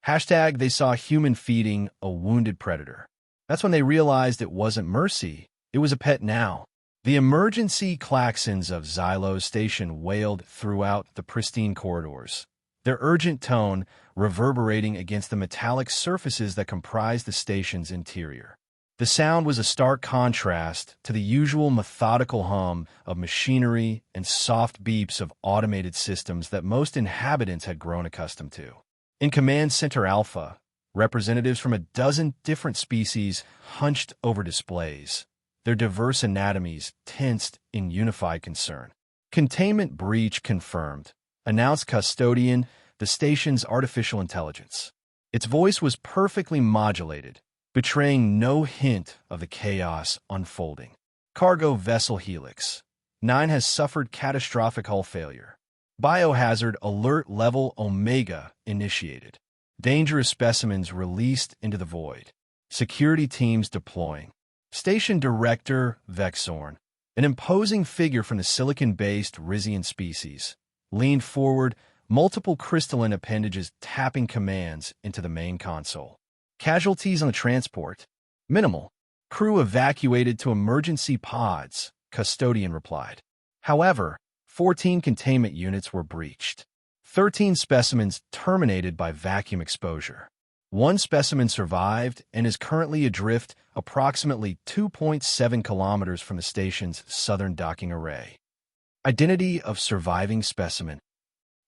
Hashtag they saw a human feeding a wounded predator. That's when they realized it wasn't mercy, it was a pet now. The emergency klaxons of Xylo's station wailed throughout the pristine corridors, their urgent tone reverberating against the metallic surfaces that comprised the station's interior. The sound was a stark contrast to the usual methodical hum of machinery and soft beeps of automated systems that most inhabitants had grown accustomed to. In Command Center Alpha, representatives from a dozen different species hunched over displays, their diverse anatomies tensed in unified concern. Containment breach confirmed, announced Custodian, the station's artificial intelligence. Its voice was perfectly modulated, betraying no hint of the chaos unfolding. Cargo Vessel Helix 9 has suffered catastrophic hull failure. Biohazard Alert Level Omega initiated. Dangerous specimens released into the void. Security teams deploying. Station Director Vexorn, an imposing figure from the silicon-based Rizian species, leaned forward, multiple crystalline appendages tapping commands into the main console. Casualties on the transport? Minimal. Crew evacuated to emergency pods, Custodian replied. However, 14 containment units were breached. 13 specimens terminated by vacuum exposure. One specimen survived and is currently adrift approximately 2.7 kilometers from the station's southern docking array. Identity of surviving specimen.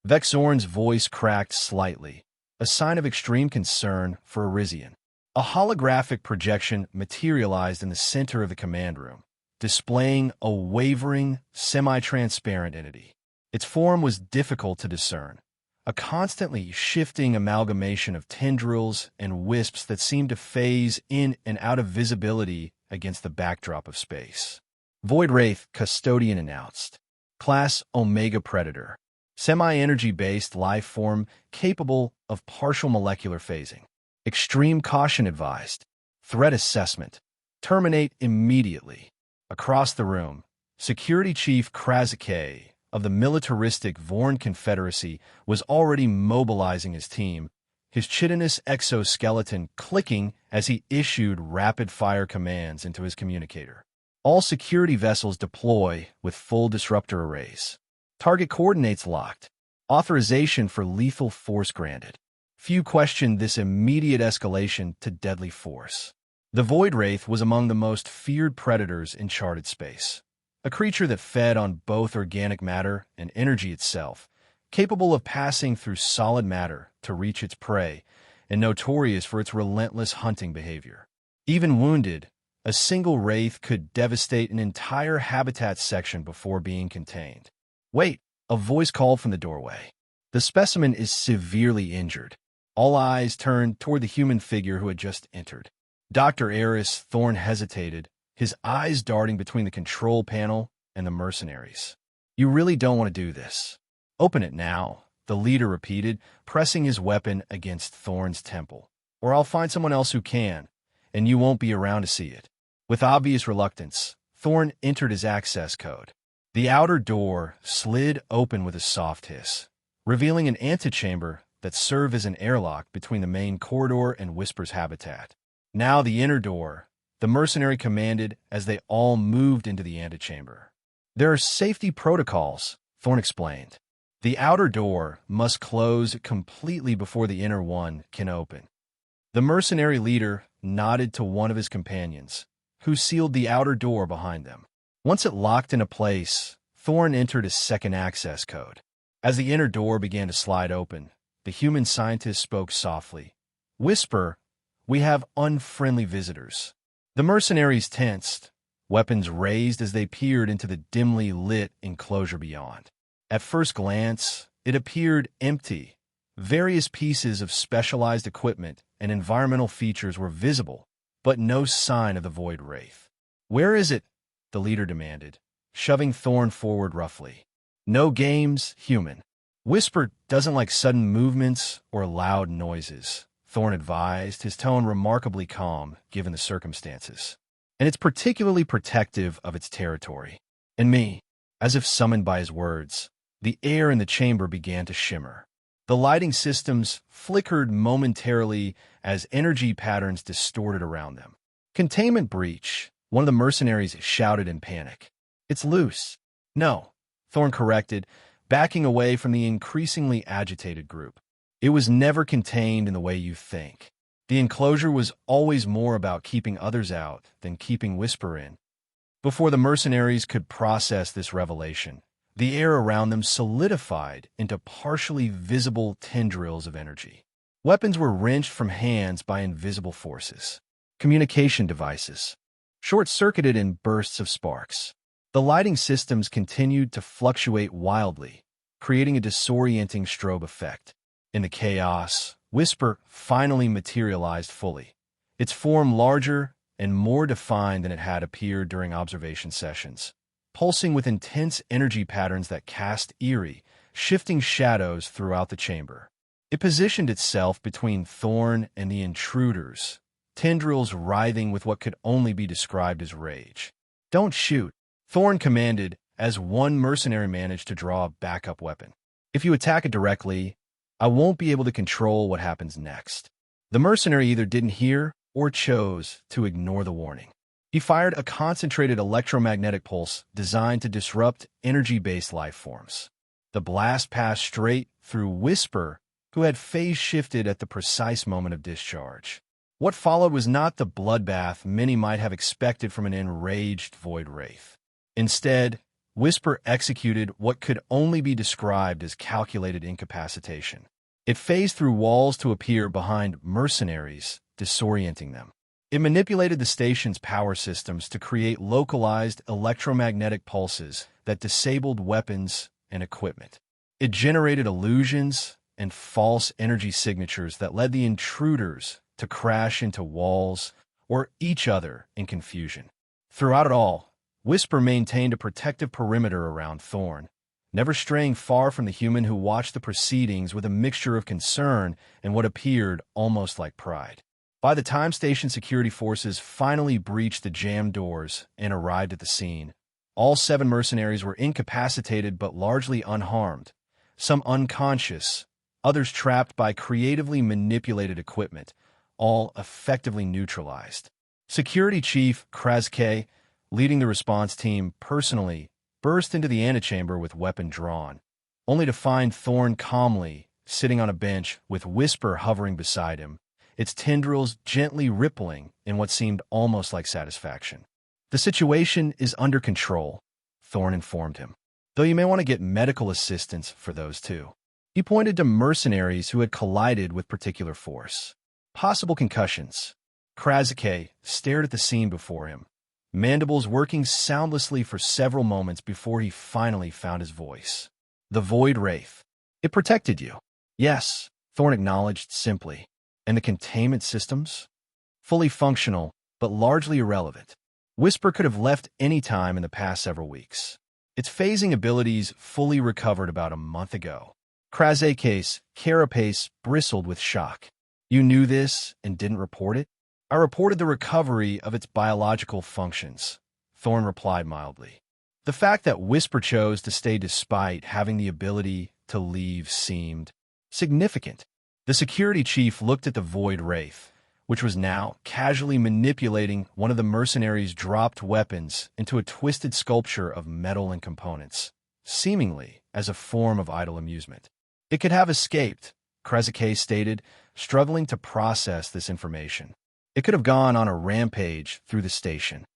Vexorn's voice cracked slightly, a sign of extreme concern for Rizian. A holographic projection materialized in the center of the command room, displaying a wavering, semi-transparent entity. Its form was difficult to discern, a constantly shifting amalgamation of tendrils and wisps that seemed to phase in and out of visibility against the backdrop of space. Void Wraith, Custodian announced. Class Omega Predator. Semi-energy-based life form capable of partial molecular phasing. Extreme caution advised. Threat assessment. Terminate immediately. Across the room, Security Chief Krasike of the militaristic Vorn Confederacy was already mobilizing his team, his chitinous exoskeleton clicking as he issued rapid-fire commands into his communicator. All security vessels deploy with full disruptor arrays. Target coordinates locked. Authorization for lethal force granted. Few questioned this immediate escalation to deadly force. The Void Wraith was among the most feared predators in charted space. A creature that fed on both organic matter and energy itself, capable of passing through solid matter to reach its prey, and notorious for its relentless hunting behavior. Even wounded, a single wraith could devastate an entire habitat section before being contained. Wait, a voice called from the doorway. The specimen is severely injured. All eyes turned toward the human figure who had just entered. Dr. Eris Thorne hesitated, his eyes darting between the control panel and the mercenaries. You really don't want to do this. Open it now, the leader repeated, pressing his weapon against Thorne's temple. Or I'll find someone else who can, and you won't be around to see it. With obvious reluctance, Thorne entered his access code. The outer door slid open with a soft hiss, revealing an antechamber that served as an airlock between the main corridor and Whisper's habitat. Now the inner door, the mercenary commanded as they all moved into the antechamber. There are safety protocols, Thorne explained. The outer door must close completely before the inner one can open. The mercenary leader nodded to one of his companions, who sealed the outer door behind them. Once it locked into place, Thorne entered a second access code. As the inner door began to slide open, the human scientist spoke softly. Whisper, we have unfriendly visitors. The mercenaries tensed, weapons raised as they peered into the dimly lit enclosure beyond. At first glance, it appeared empty. Various pieces of specialized equipment and environmental features were visible, but no sign of the Void Wraith. Where is it? The leader demanded, shoving Thorne forward roughly. No games, human. Whisper doesn't like sudden movements or loud noises, Thorne advised, his tone remarkably calm given the circumstances. And it's particularly protective of its territory. And me, as if summoned by his words, the air in the chamber began to shimmer. The lighting systems flickered momentarily as energy patterns distorted around them. Containment breach, one of the mercenaries shouted in panic. It's loose. No, Thorn corrected, backing away from the increasingly agitated group. It was never contained in the way you think. The enclosure was always more about keeping others out than keeping Whisper in. Before the mercenaries could process this revelation, the air around them solidified into partially visible tendrils of energy. Weapons were wrenched from hands by invisible forces. Communication devices short-circuited in bursts of sparks. The lighting systems continued to fluctuate wildly, creating a disorienting strobe effect. In the chaos, Whisper finally materialized fully, its form larger and more defined than it had appeared during observation sessions, pulsing with intense energy patterns that cast eerie, shifting shadows throughout the chamber. It positioned itself between Thorn and the intruders, tendrils writhing with what could only be described as rage. "Don't shoot," Thorn commanded as one mercenary managed to draw a backup weapon. "If you attack it directly, I won't be able to control what happens next." The mercenary either didn't hear or chose to ignore the warning. He fired a concentrated electromagnetic pulse designed to disrupt energy-based life forms. The blast passed straight through Whisper, who had phase-shifted at the precise moment of discharge. What followed was not the bloodbath many might have expected from an enraged Void Wraith. Instead, Whisper executed what could only be described as calculated incapacitation. It phased through walls to appear behind mercenaries, disorienting them. It manipulated the station's power systems to create localized electromagnetic pulses that disabled weapons and equipment. It generated illusions and false energy signatures that led the intruders to crash into walls or each other in confusion. Throughout it all, Whisper maintained a protective perimeter around Thorn, never straying far from the human who watched the proceedings with a mixture of concern and what appeared almost like pride. By the time station security forces finally breached the jammed doors and arrived at the scene, all 7 mercenaries were incapacitated but largely unharmed, some unconscious, others trapped by creatively manipulated equipment, all effectively neutralized. Security Chief Kraske, leading the response team personally, burst into the antechamber with weapon drawn, only to find Thorn calmly sitting on a bench with Whisper hovering beside him, its tendrils gently rippling in what seemed almost like satisfaction. "The situation is under control," Thorn informed him, "though you may want to get medical assistance for those too." He pointed to mercenaries who had collided with particular force. Possible concussions. Krasike stared at the scene before him, mandibles working soundlessly for several moments before he finally found his voice. "The Void Wraith. It protected you." "Yes," Thorn acknowledged simply. "And the containment systems?" "Fully functional, but largely irrelevant. Whisper could have left any time in the past several weeks. Its phasing abilities fully recovered about a month ago." Krasake's carapace bristled with shock. "You knew this and didn't report it?" "I reported the recovery of its biological functions," Thorn replied mildly. The fact that Whisper chose to stay despite having the ability to leave seemed significant. The security chief looked at the Void Wraith, which was now casually manipulating one of the mercenaries' dropped weapons into a twisted sculpture of metal and components, seemingly as a form of idle amusement. "It could have escaped," Krasike stated, struggling to process this information. "It could have gone on a rampage through the station."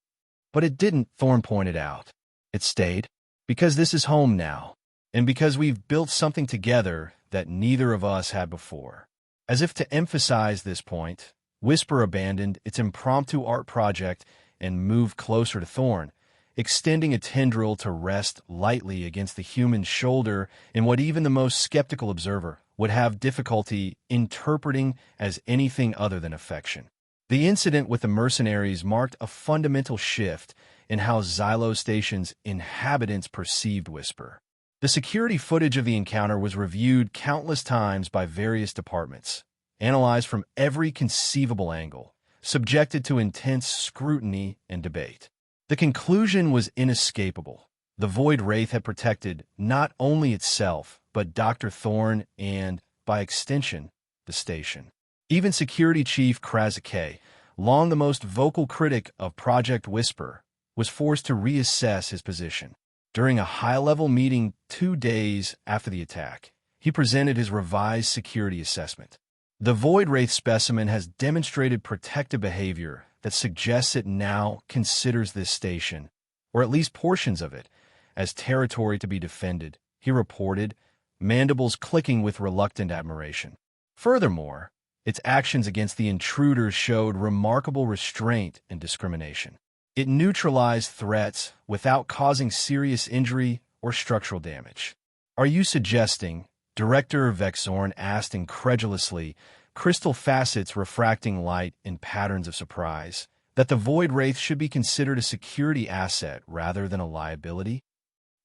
"But it didn't," Thorn pointed out. "It stayed. Because this is home now, and because we've built something together that neither of us had before." As if to emphasize this point, Whisper abandoned its impromptu art project and moved closer to Thorn, extending a tendril to rest lightly against the human's shoulder in what even the most skeptical observer would have difficulty interpreting as anything other than affection. The incident with the mercenaries marked a fundamental shift in how Xylo Station's inhabitants perceived Whisper. The security footage of the encounter was reviewed countless times by various departments, analyzed from every conceivable angle, subjected to intense scrutiny and debate. The conclusion was inescapable. The Void Wraith had protected not only itself, but Dr. Thorn and, by extension, the station. Even Security Chief Krasike, long the most vocal critic of Project Whisper, was forced to reassess his position. During a high-level meeting 2 days after the attack, he presented his revised security assessment. The Void Wraith specimen has demonstrated protective behavior that suggests it now considers this station, or at least portions of it, as territory to be defended, he reported, mandibles clicking with reluctant admiration. Furthermore, its actions against the intruders showed remarkable restraint and discrimination. It neutralized threats without causing serious injury or structural damage. "Are you suggesting," Director Vexorn asked incredulously, crystal facets refracting light in patterns of surprise, "that the Void Wraith should be considered a security asset rather than a liability?"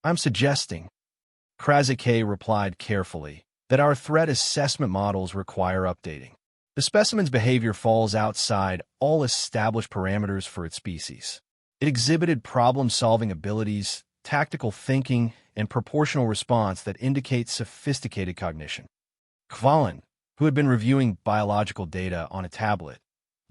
"I'm suggesting," Krasike replied carefully, "that our threat assessment models require updating. The specimen's behavior falls outside all established parameters for its species. It exhibited problem-solving abilities, tactical thinking, and proportional response that indicate sophisticated cognition." Kvalin, who had been reviewing biological data on a tablet,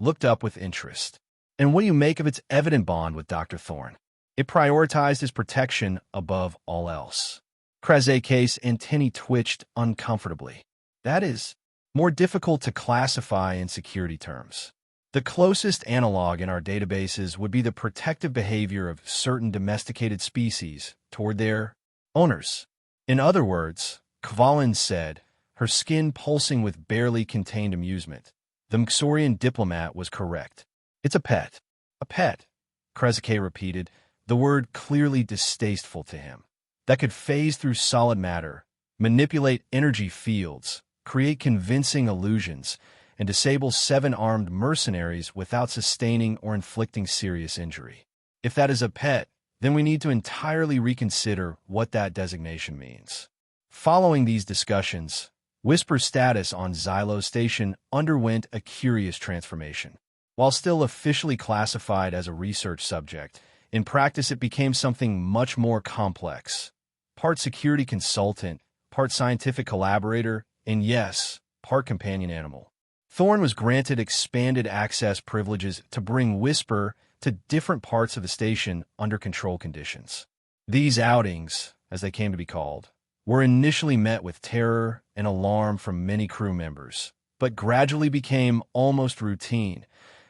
looked up with interest. "And what do you make of its evident bond with Dr. Thorne? It prioritized his protection above all else." Krasike's antennae twitched uncomfortably. "That is more difficult to classify in security terms. The closest analog in our databases would be the protective behavior of certain domesticated species toward their owners." "In other words," Kvalin said, her skin pulsing with barely contained amusement, the Mxorian diplomat was correct. "It's a pet." "A pet," Krasike repeated, the word clearly distasteful to him, "that could phase through solid matter, manipulate energy fields, create convincing illusions, and disable 7 armed mercenaries without sustaining or inflicting serious injury. If that is a pet, then we need to entirely reconsider what that designation means." Following these discussions, Whisper's status on Xylo Station underwent a curious transformation. While still officially classified as a research subject, in practice it became something much more complex. Part security consultant, part scientific collaborator, and yes, part companion animal. Thorne was granted expanded access privileges to bring Whisper to different parts of the station under control conditions. These outings, as they came to be called, were initially met with terror and alarm from many crew members, but gradually became almost routine,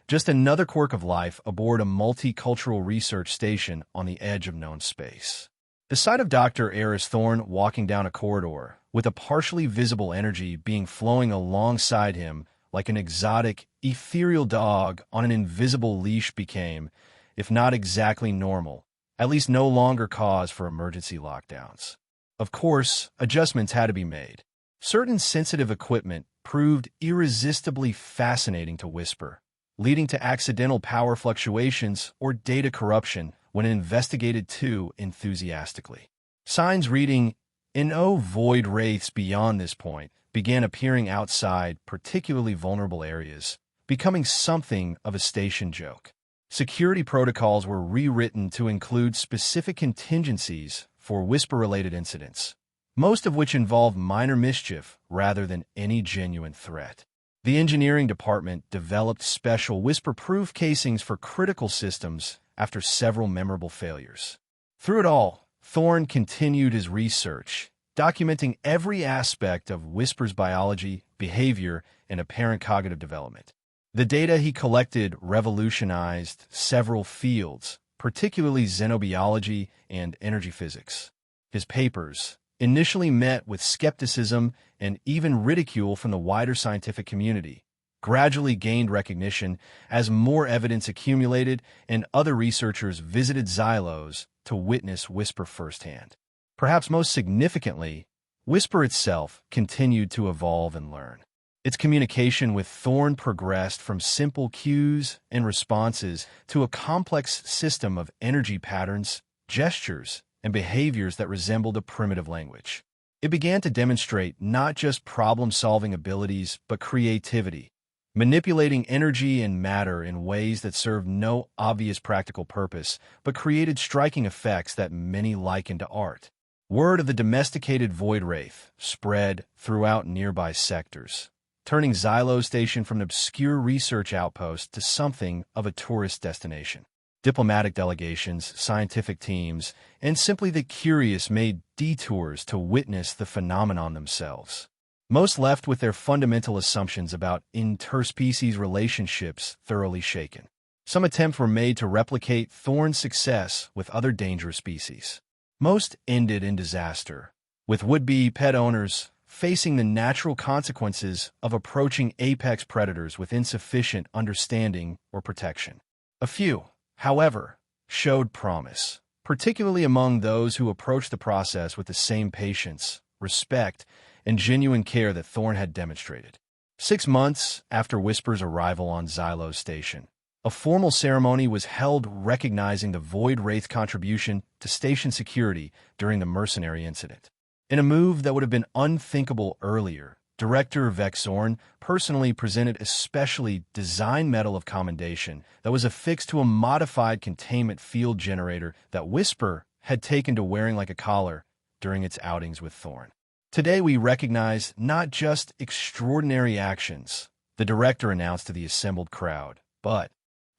just another quirk of life aboard a multicultural research station on the edge of known space. The sight of Dr. Eris Thorne walking down a corridor, with a partially visible energy being flowing alongside him like an exotic, ethereal dog on an invisible leash became, if not exactly normal, at least no longer cause for emergency lockdowns. Of course, adjustments had to be made. Certain sensitive equipment proved irresistibly fascinating to Whisper, leading to accidental power fluctuations or data corruption when investigated too enthusiastically. Signs reading, "No void wraiths beyond this point," began appearing outside particularly vulnerable areas, becoming something of a station joke. Security protocols were rewritten to include specific contingencies for Whisper-related incidents, most of which involved minor mischief rather than any genuine threat. The engineering department developed special Whisper-proof casings for critical systems after several memorable failures. Through it all, Thorne continued his research, documenting every aspect of Whisper's biology, behavior, and apparent cognitive development. The data he collected revolutionized several fields, particularly xenobiology and energy physics. His papers, initially met with skepticism and even ridicule from the wider scientific community, gradually gained recognition as more evidence accumulated and other researchers visited Xylos to witness Whisper firsthand. Perhaps most significantly, Whisper itself continued to evolve and learn. Its communication with Thorne progressed from simple cues and responses to a complex system of energy patterns, gestures, and behaviors that resembled a primitive language. It began to demonstrate not just problem-solving abilities, but creativity, manipulating energy and matter in ways that served no obvious practical purpose, but created striking effects that many likened to art. Word of the domesticated void wraith spread throughout nearby sectors, turning Xylo Station from an obscure research outpost to something of a tourist destination. Diplomatic delegations, scientific teams, and simply the curious made detours to witness the phenomenon themselves. Most left with their fundamental assumptions about interspecies relationships thoroughly shaken. Some attempts were made to replicate Thorn's success with other dangerous species. Most ended in disaster, with would-be pet owners facing the natural consequences of approaching apex predators with insufficient understanding or protection. A few, however, showed promise, particularly among those who approached the process with the same patience, respect, and genuine care that Thorn had demonstrated. 6 months after Whisper's arrival on Xylo Station, a formal ceremony was held recognizing the Void Wraith contribution to station security during the mercenary incident. In a move that would have been unthinkable earlier, Director Vexorn personally presented a specially designed Medal of Commendation that was affixed to a modified containment field generator that Whisper had taken to wearing like a collar during its outings with Thorn. Today we recognize not just extraordinary actions, the director announced to the assembled crowd, but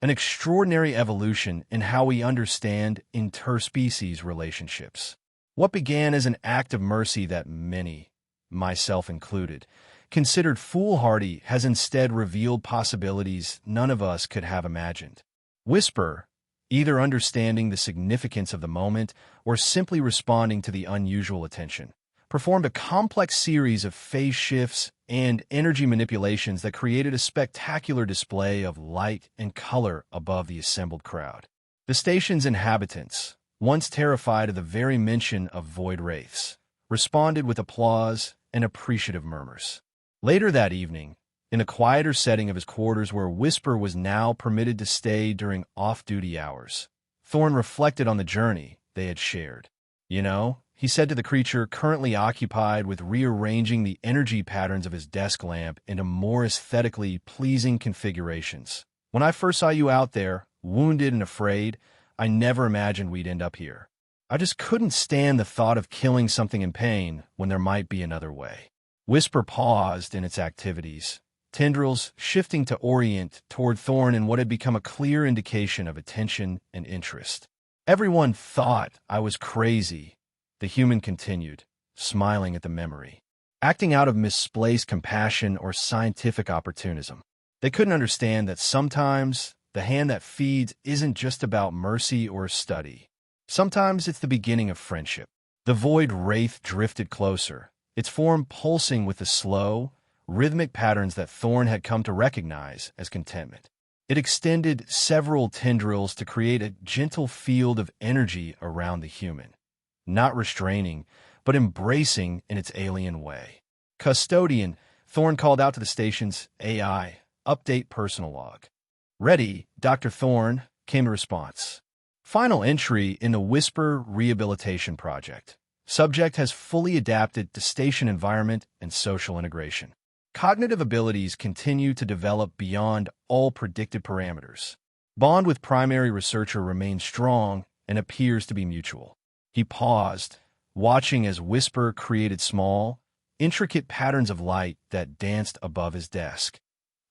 an extraordinary evolution in how we understand interspecies relationships. What began as an act of mercy that many, myself included, considered foolhardy has instead revealed possibilities none of us could have imagined. Whisper, either understanding the significance of the moment or simply responding to the unusual attention, performed a complex series of phase shifts and energy manipulations that created a spectacular display of light and color above the assembled crowd. The station's inhabitants, once terrified of the very mention of void wraiths, responded with applause and appreciative murmurs. Later that evening, in a quieter setting of his quarters where Whisper was now permitted to stay during off-duty hours, Thorn reflected on the journey they had shared. You know, he said to the creature currently occupied with rearranging the energy patterns of his desk lamp into more aesthetically pleasing configurations. When I first saw you out there, wounded and afraid, I never imagined we'd end up here. I just couldn't stand the thought of killing something in pain when there might be another way. Whisper paused in its activities, tendrils shifting to orient toward Thorn in what had become a clear indication of attention and interest. Everyone thought I was crazy, the human continued, smiling at the memory, acting out of misplaced compassion or scientific opportunism. They couldn't understand that sometimes the hand that feeds isn't just about mercy or study. Sometimes it's the beginning of friendship. The void wraith drifted closer, its form pulsing with the slow, rhythmic patterns that Thorn had come to recognize as contentment. It extended several tendrils to create a gentle field of energy around the human, not restraining, but embracing in its alien way. Custodian, Thorn called out to the station's AI, update personal log. Ready, Dr. Thorn, came the response. Final entry in the Whisper Rehabilitation Project. Subject has fully adapted to station environment and social integration. Cognitive abilities continue to develop beyond all predicted parameters. Bond with primary researcher remains strong and appears to be mutual. He paused, watching as Whisper created small, intricate patterns of light that danced above his desk.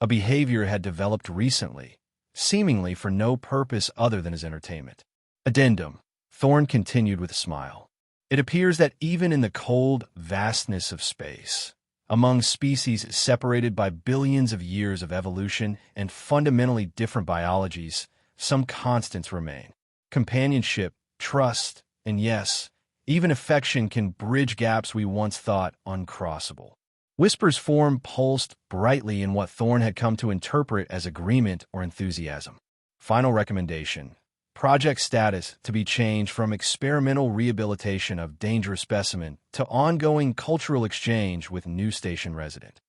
A behavior had developed recently, seemingly for no purpose other than his entertainment. Addendum, Thorn continued with a smile. It appears that even in the cold vastness of space, among species separated by billions of years of evolution and fundamentally different biologies, some constants remain. Companionship, trust, and yes, even affection can bridge gaps we once thought uncrossable. Whisper's form pulsed brightly in what Thorn had come to interpret as agreement or enthusiasm. Final recommendation. Project status to be changed from experimental rehabilitation of dangerous specimen to ongoing cultural exchange with new station resident.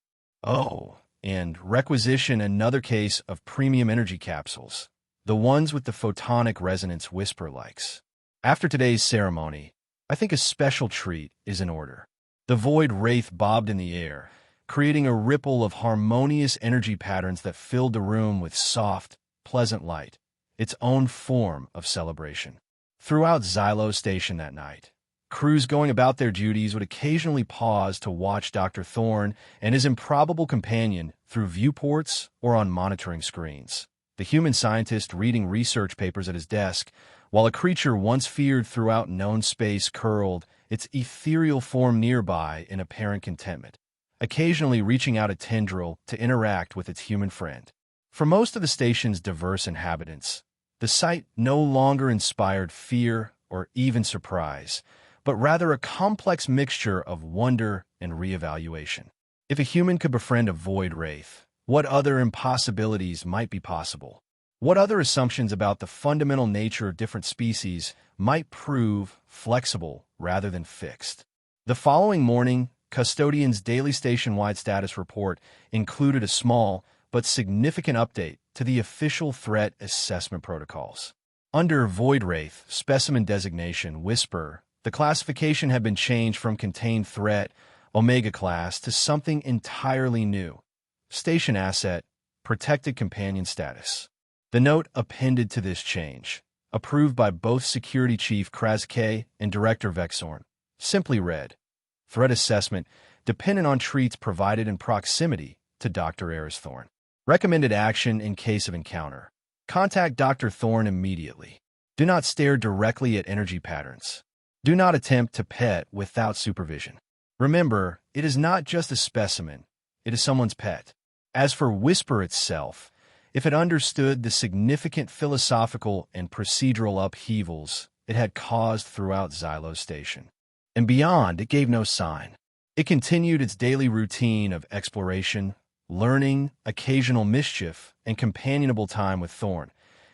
Oh, and requisition another case of premium energy capsules, the ones with the photonic resonance Whisper likes. After today's ceremony, I think a special treat is in order. The void wraith bobbed in the air, creating a ripple of harmonious energy patterns that filled the room with soft, pleasant light, its own form of celebration. Throughout Xylo Station that night, Crews going about their duties would occasionally pause to watch Dr. Thorne and his improbable companion through viewports or on monitoring screens. The human scientist reading research papers at his desk, while a creature once feared throughout known space curled its ethereal form nearby in apparent contentment, occasionally reaching out a tendril to interact with its human friend. For most of the station's diverse inhabitants, the sight no longer inspired fear or even surprise, but rather a complex mixture of wonder and reevaluation. If a human could befriend a void wraith, what other impossibilities might be possible? What other assumptions about the fundamental nature of different species might prove flexible rather than fixed? The following morning, Custodian's daily station-wide status report included a small but significant update to the official threat assessment protocols. Under Void Wraith specimen designation Whisper, the classification had been changed from Contained Threat Omega Class to something entirely new: Station Asset Protected Companion Status. The note appended to this change, approved by both Security Chief Kraske and Director Vexorn, simply read, Threat Assessment dependent on treats provided in proximity to Dr. Eris Thorne. Recommended action in case of encounter: contact Dr. Thorne immediately. Do not stare directly at energy patterns. Do not attempt to pet without supervision. Remember, it is not just a specimen, it is someone's pet. As for Whisper itself, if it understood the significant philosophical and procedural upheavals it had caused throughout Xylo Station and beyond, it gave no sign. It continued its daily routine of exploration, learning, occasional mischief, and companionable time with Thorne,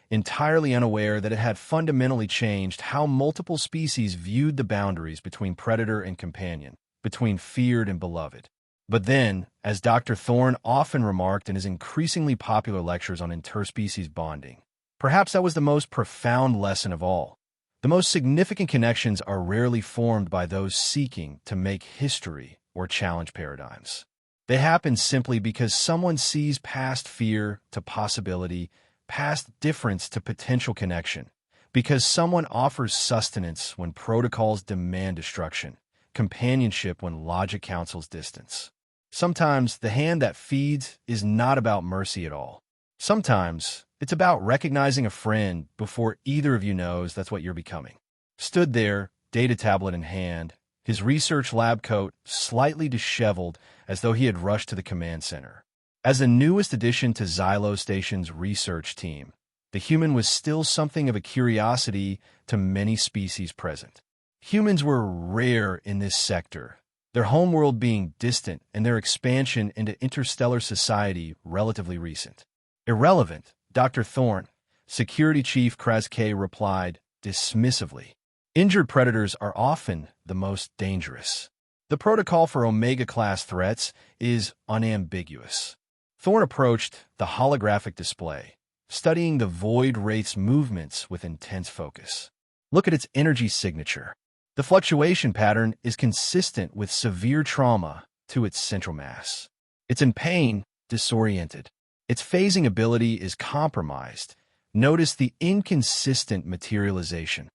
entirely unaware that it had fundamentally changed how multiple species viewed the boundaries between predator and companion, between feared and beloved. But then, as Dr. Thorne often remarked in his increasingly popular lectures on interspecies bonding, perhaps that was the most profound lesson of all. The most significant connections are rarely formed by those seeking to make history or challenge paradigms. They happen simply because someone sees past fear to possibility, past difference to potential connection, because someone offers sustenance when protocols demand destruction, companionship when logic counsels distance. Sometimes the hand that feeds is not about mercy at all. Sometimes it's about recognizing a friend before either of you knows that's what you're becoming. Stood there, data tablet in hand, his research lab coat slightly disheveled as though he had rushed to the command center. As the newest addition to Xylo Station's research team, the human was still something of a curiosity to many species present. Humans were rare in this sector, their homeworld being distant and their expansion into interstellar society relatively recent. Irrelevant, Dr. Thorne, Security Chief Kraske replied dismissively. Injured predators are often the most dangerous. The protocol for Omega-class threats is unambiguous. Thorne approached the holographic display, studying the Void Wraith's movements with intense focus. Look at its energy signature. The fluctuation pattern is consistent with severe trauma to its central mass. It's in pain, disoriented. Its phasing ability is compromised. Notice the inconsistent materialization.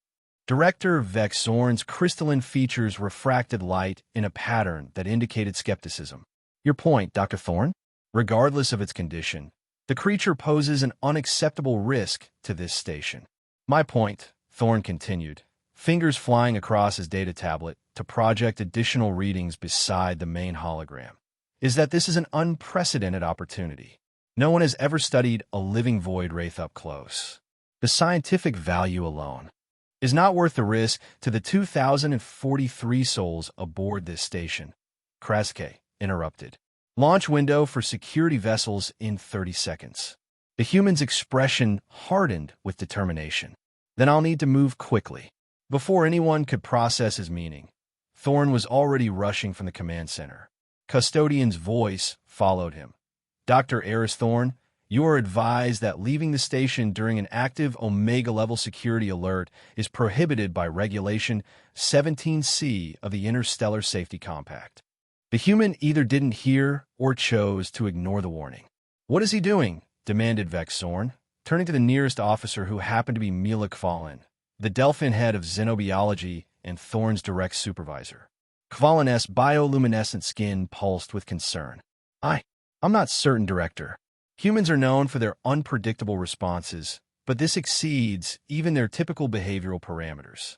Director Vexorn's crystalline features refracted light in a pattern that indicated skepticism. Your point, Dr. Thorne? Regardless of its condition, the creature poses an unacceptable risk to this station. My point, Thorne continued, fingers flying across his data tablet to project additional readings beside the main hologram, is that this is an unprecedented opportunity. No one has ever studied a living void wraith up close. The scientific value alone is not worth the risk to the 2,043 souls aboard this station. Kraske interrupted. Launch window for security vessels in 30 seconds. The human's expression hardened with determination. Then I'll need to move quickly. Before anyone could process his meaning, Thorne was already rushing from the command center. Custodian's voice followed him. Dr. Eris Thorne, you are advised that leaving the station during an active Omega-level security alert is prohibited by Regulation 17C of the Interstellar Safety Compact. The human either didn't hear or chose to ignore the warning. What is he doing? Demanded Vexorn, turning to the nearest officer who happened to be Mila Kvalin, the Delphin head of xenobiology and Thorne's direct supervisor. Kvalin's bioluminescent skin pulsed with concern. I'm not certain, Director. Humans are known for their unpredictable responses, but this exceeds even their typical behavioral parameters.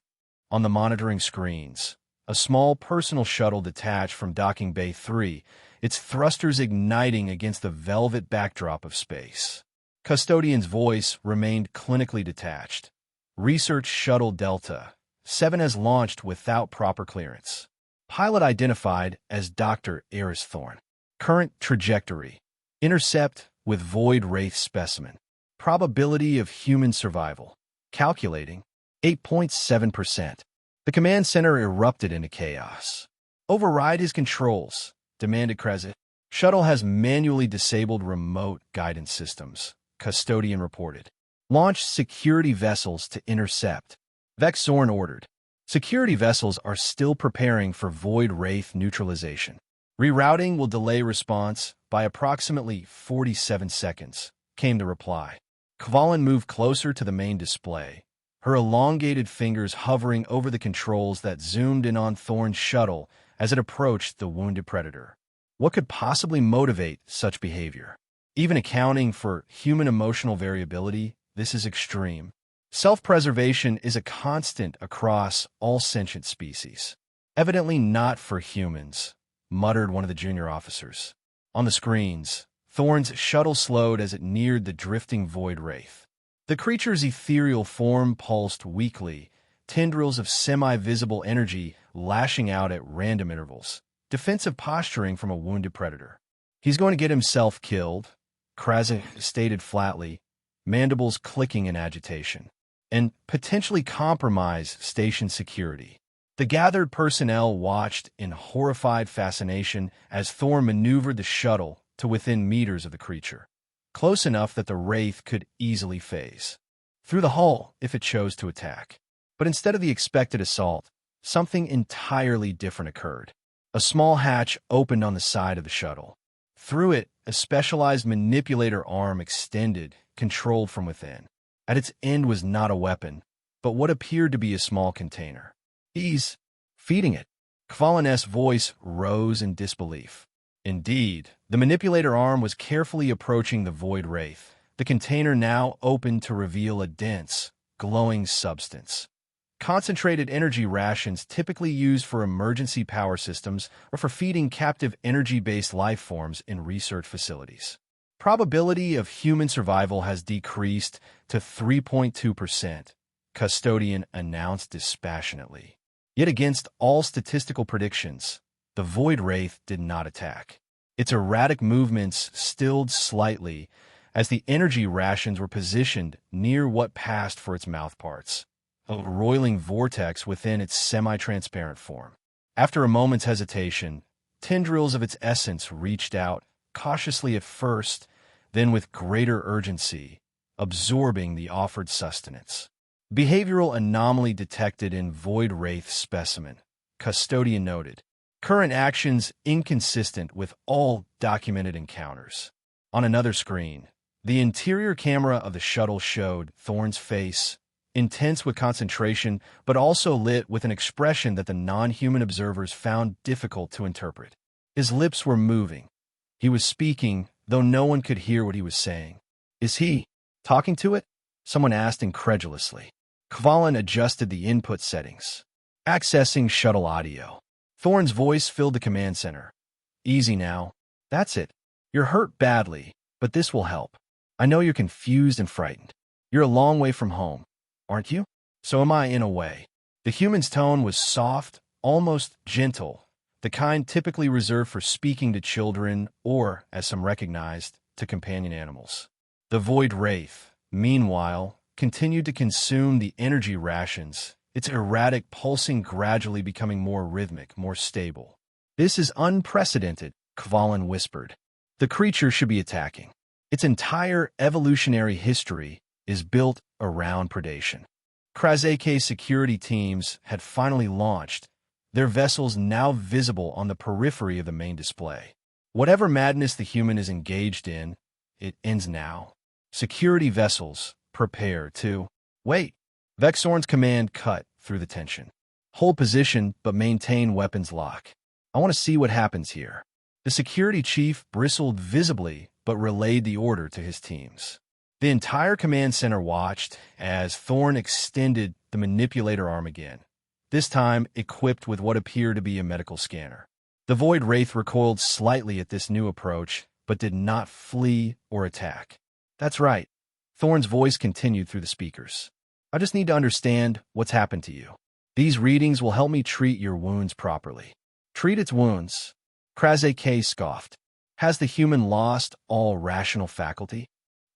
On the monitoring screens, a small personal shuttle detached from Docking Bay 3, its thrusters igniting against the velvet backdrop of space. Custodian's voice remained clinically detached. Research Shuttle Delta 7 has launched without proper clearance. Pilot identified as Dr. Eris Thorne. Current trajectory. Intercept with Void Wraith specimen. Probability of human survival. Calculating. 8.7%. The command center erupted into chaos. Override his controls, demanded Krezit. Shuttle has manually disabled remote guidance systems, Custodian reported. Launch security vessels to intercept. Vex Zorn ordered. Security vessels are still preparing for Void Wraith neutralization. Rerouting will delay response by approximately 47 seconds, came the reply. Kvalin moved closer to the main display, her elongated fingers hovering over the controls that zoomed in on Thorne's shuttle as it approached the wounded predator. What could possibly motivate such behavior? Even accounting for human emotional variability, this is extreme. Self-preservation is a constant across all sentient species. Evidently not for humans, muttered one of the junior officers. On the screens, Thorne's shuttle slowed as it neared the drifting Void Wraith. The creature's ethereal form pulsed weakly, tendrils of semi-visible energy lashing out at random intervals, defensive posturing from a wounded predator. He's going to get himself killed, Krasik stated flatly, mandibles clicking in agitation, and potentially compromise station security. The gathered personnel watched in horrified fascination as Thorne maneuvered the shuttle to within meters of the creature, close enough that the Wraith could easily phase through the hull if it chose to attack. But instead of the expected assault, something entirely different occurred. A small hatch opened on the side of the shuttle. Through it, a specialized manipulator arm extended, controlled from within. At its end was not a weapon, but what appeared to be a small container. He's feeding it. Kvalin's voice rose in disbelief. Indeed, the manipulator arm was carefully approaching the Void Wraith, the container now open to reveal a dense, glowing substance. Concentrated energy rations typically used for emergency power systems or for feeding captive energy-based life forms in research facilities. Probability of human survival has decreased to 3.2%, Custodian announced dispassionately. Yet against all statistical predictions, the Void Wraith did not attack. Its erratic movements stilled slightly as the energy rations were positioned near what passed for its mouthparts, a roiling vortex within its semi-transparent form. After a moment's hesitation, tendrils of its essence reached out, cautiously at first, then with greater urgency, absorbing the offered sustenance. Behavioral anomaly detected in Void Wraith specimen, Custodian noted. Current actions inconsistent with all documented encounters. On another screen, the interior camera of the shuttle showed Thorne's face, intense with concentration, but also lit with an expression that the non-human observers found difficult to interpret. His lips were moving. He was speaking, though no one could hear what he was saying. Is he talking to it? Someone asked incredulously. Kvalin adjusted the input settings. Accessing shuttle audio. Thorne's voice filled the command center. Easy now. That's it. You're hurt badly, but this will help. I know you're confused and frightened. You're a long way from home, aren't you? So am I in a way. The human's tone was soft, almost gentle, the kind typically reserved for speaking to children or, as some recognized, to companion animals. The Void Wraith, meanwhile, continued to consume the energy rations, its erratic pulsing gradually becoming more rhythmic, more stable. This is unprecedented, Kvalin whispered. The creature should be attacking. Its entire evolutionary history is built around predation. Krazeke's security teams had finally launched, their vessels now visible on the periphery of the main display. Whatever madness the human is engaged in, it ends now. Security vessels, prepare to... Wait! Vex Zorn's command cut through the tension. Hold position, but maintain weapons lock. I want to see what happens here. The security chief bristled visibly, but relayed the order to his teams. The entire command center watched as Thorn extended the manipulator arm again, this time equipped with what appeared to be a medical scanner. The Void Wraith recoiled slightly at this new approach, but did not flee or attack. That's right. Thorn's voice continued through the speakers. I just need to understand what's happened to you. These readings will help me treat your wounds properly. Treat its wounds. Krasek scoffed. Has the human lost all rational faculty?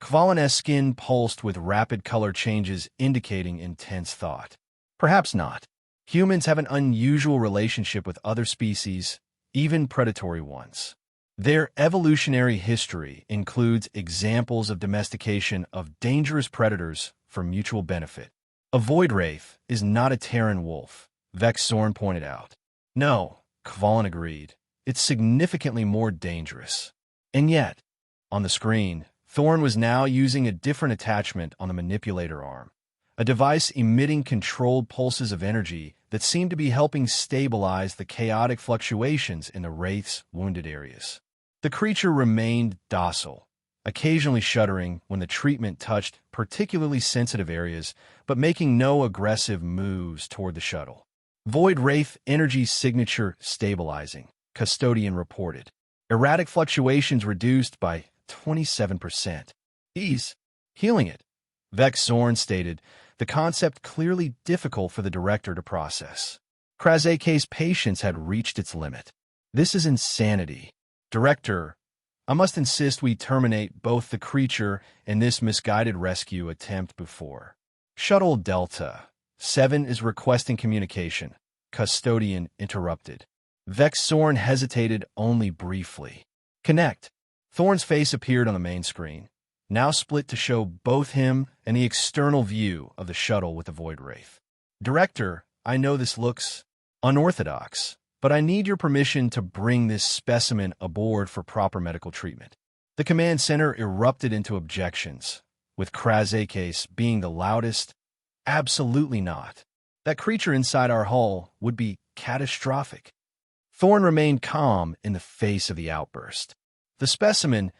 Kvalin's skin pulsed with rapid color changes indicating intense thought. Perhaps not. Humans have an unusual relationship with other species, even predatory ones. Their evolutionary history includes examples of domestication of dangerous predators for mutual benefit. A Void Wraith is not a Terran wolf, Vex Zorn pointed out. No, Kvalin agreed. It's significantly more dangerous. And yet, on the screen, Thorn was now using a different attachment on the manipulator arm, a device emitting controlled pulses of energy that seemed to be helping stabilize the chaotic fluctuations in the Wraith's wounded areas. The creature remained docile, occasionally shuddering when the treatment touched particularly sensitive areas, but making no aggressive moves toward the shuttle. Void Wraith energy signature stabilizing, Custodian reported. Erratic fluctuations reduced by 27%. Ease. Healing it. Vex Zorn stated, the concept clearly difficult for the director to process. Krasek's patience had reached its limit. This is insanity. Director, I must insist we terminate both the creature and this misguided rescue attempt before. Shuttle Delta 7 is requesting communication. Custodian interrupted. Vex Zorn hesitated only briefly. Connect. Thorn's face appeared on the main screen, now split to show both him and the external view of the shuttle with the Void Wraith. Director, I know this looks unorthodox, but I need your permission to bring this specimen aboard for proper medical treatment. The command center erupted into objections, with Krasek being the loudest. Absolutely not. That creature inside our hull would be catastrophic. Thorn remained calm in the face of the outburst. The specimen,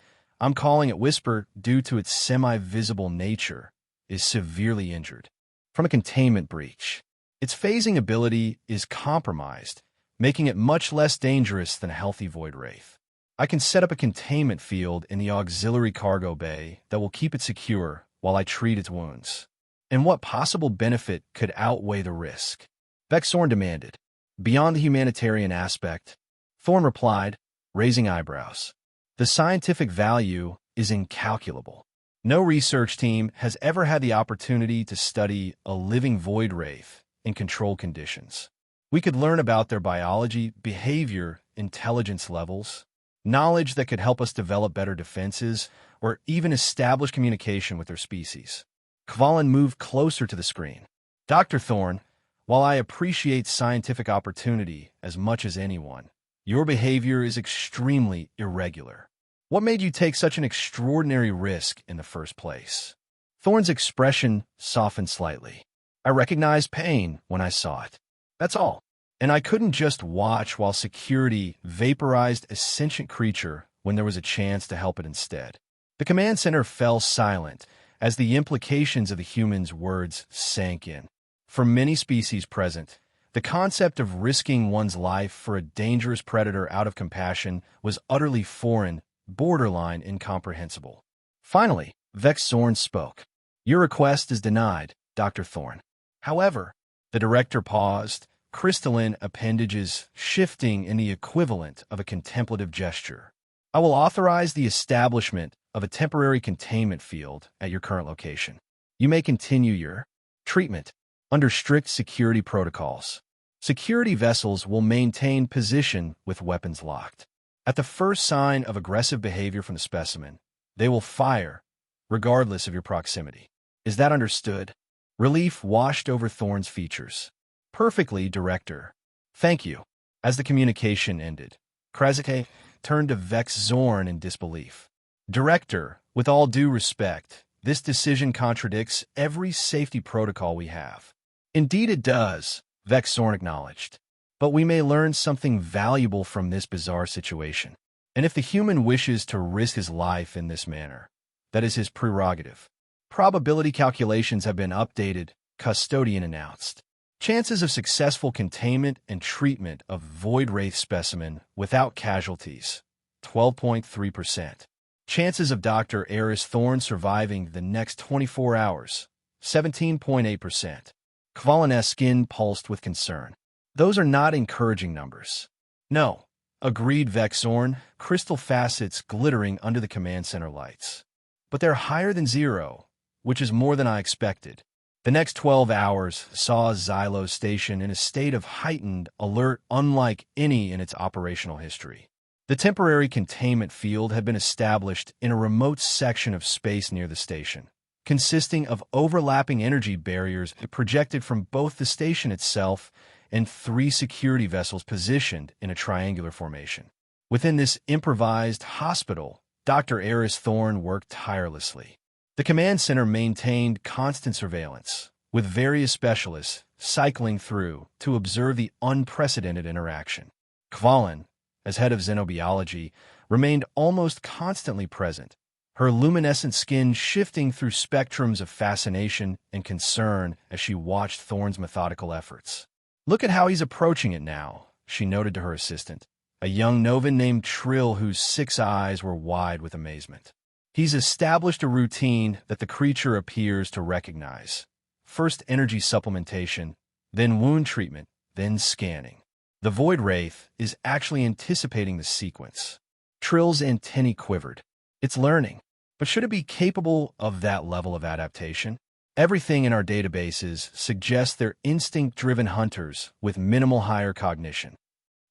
I'm calling it Whisper due to its semi-visible nature, is severely injured from a containment breach. Its phasing ability is compromised, making it much less dangerous than a healthy Void Wraith. I can set up a containment field in the auxiliary cargo bay that will keep it secure while I treat its wounds. And what possible benefit could outweigh the risk? Vex Zorn demanded. Beyond the humanitarian aspect, Thorn replied, raising eyebrows. The scientific value is incalculable. No research team has ever had the opportunity to study a living Void Wraith in controlled conditions. We could learn about their biology, behavior, intelligence levels, knowledge that could help us develop better defenses, or even establish communication with their species. Kvalin moved closer to the screen. Dr. Thorn, while I appreciate scientific opportunity as much as anyone, your behavior is extremely irregular. What made you take such an extraordinary risk in the first place? Thorn's expression softened slightly. I recognized pain when I saw it. That's all. And I couldn't just watch while security vaporized a sentient creature when there was a chance to help it instead. The command center fell silent as the implications of the human's words sank in. For many species present, the concept of risking one's life for a dangerous predator out of compassion was utterly foreign, borderline incomprehensible. Finally, Vex Zorn spoke. Your request is denied, Dr. Thorn. However, the director paused, crystalline appendages shifting in the equivalent of a contemplative gesture. I will authorize the establishment of a temporary containment field at your current location. You may continue your treatment under strict security protocols. Security vessels will maintain position with weapons locked. At the first sign of aggressive behavior from the specimen, they will fire, regardless of your proximity. Is that understood? Relief washed over Thorn's features. Perfectly, Director. Thank you. As the communication ended, Krasek turned to Vex Zorn in disbelief. Director, with all due respect, this decision contradicts every safety protocol we have. Indeed it does, Vexorn acknowledged. But we may learn something valuable from this bizarre situation. And if the human wishes to risk his life in this manner, that is his prerogative. Probability calculations have been updated, Custodian announced. Chances of successful containment and treatment of Void Wraith specimen without casualties, 12.3%. Chances of Dr. Eris Thorne surviving the next 24 hours, 17.8%. Kvalin's skin pulsed with concern. Those are not encouraging numbers. No, agreed Vexorn, crystal facets glittering under the command center lights. But they're higher than zero, which is more than I expected. The next 12 hours saw Xylo Station in a state of heightened alert unlike any in its operational history. The temporary containment field had been established in a remote section of space near the station, consisting of overlapping energy barriers projected from both the station itself and 3 security vessels positioned in a triangular formation. Within this improvised hospital, Dr. Eris Thorne worked tirelessly. The command center maintained constant surveillance, with various specialists cycling through to observe the unprecedented interaction. Kvalin, as head of xenobiology, remained almost constantly present, her luminescent skin shifting through spectrums of fascination and concern as she watched Thorne's methodical efforts. "Look at how he's approaching it now," she noted to her assistant, a young Novan named Trill whose 6 eyes were wide with amazement. "He's established a routine that the creature appears to recognize. First energy supplementation, then wound treatment, then scanning. The Void Wraith is actually anticipating the sequence." Trill's antennae quivered. "It's learning. But should it be capable of that level of adaptation? Everything in our databases suggests they're instinct-driven hunters with minimal higher cognition."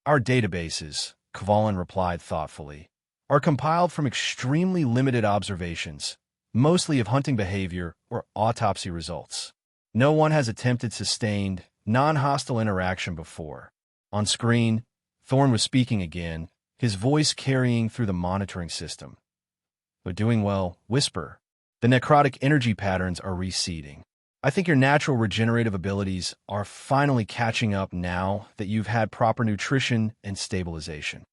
"Our databases," Kvalin replied thoughtfully, "are compiled from extremely limited observations, mostly of hunting behavior or autopsy results. No one has attempted sustained, non-hostile interaction before." On screen, Thorne was speaking again, his voice carrying through the monitoring system. "But doing well, whisper. The necrotic energy patterns are reseeding. I think your natural regenerative abilities are finally catching up now that you've had proper nutrition and stabilization."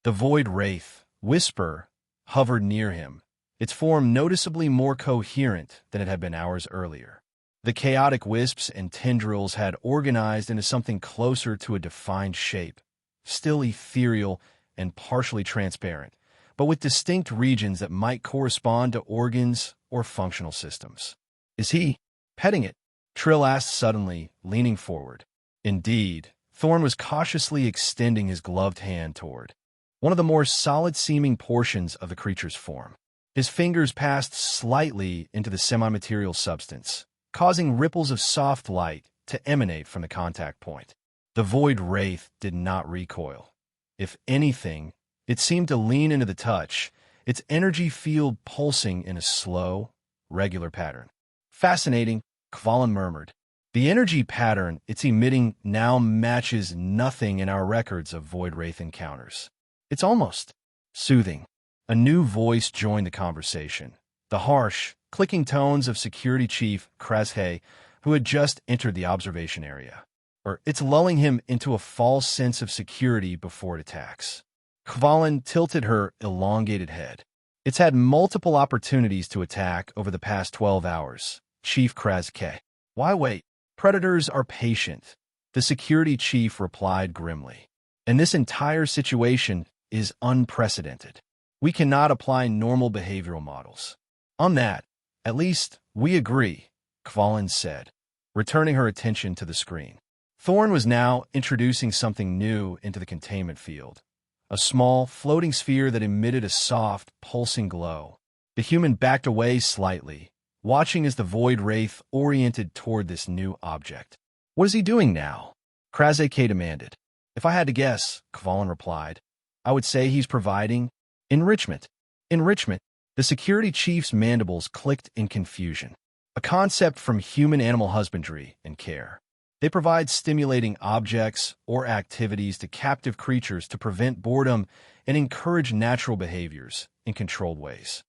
The Void Wraith, Whisper, hovered near him, its form noticeably more coherent than it had been hours earlier. The chaotic wisps and tendrils had organized into something closer to a defined shape, still ethereal and partially transparent, but with distinct regions that might correspond to organs or functional systems. "Is he petting it?" Trill asked suddenly, leaning forward. Indeed, Thorne was cautiously extending his gloved hand toward one of the more solid-seeming portions of the creature's form. His fingers passed slightly into the semi-material substance, causing ripples of soft light to emanate from the contact point. The Void Wraith did not recoil. If anything, it seemed to lean into the touch, its energy field pulsing in a slow, regular pattern. "Fascinating," Kvalin murmured. "The energy pattern it's emitting now matches nothing in our records of Void Wraith encounters. It's almost soothing." A new voice joined the conversation, the harsh, clicking tones of Security Chief Krashe, who had just entered the observation area. "It's lulling him into a false sense of security before it attacks." Kvalin tilted her elongated head. "It's had multiple opportunities to attack over the past 12 hours, Chief Krashe. Why wait? Predators are patient," the Security Chief replied grimly. "And this entire situation is unprecedented. We cannot apply normal behavioral models." "On that, at least, we agree," Kvalin said, returning her attention to the screen. Thorne was now introducing something new into the containment field, a small, floating sphere that emitted a soft, pulsing glow. The human backed away slightly, watching as the Void Wraith oriented toward this new object. "What is he doing now?" Krashe demanded. "If I had to guess," Kvalin replied, "I would say he's providing enrichment." Enrichment? The Security Chief's mandibles clicked in confusion. A concept from human animal husbandry and care. They provide stimulating objects or activities to captive creatures to prevent boredom and encourage natural behaviors in controlled ways.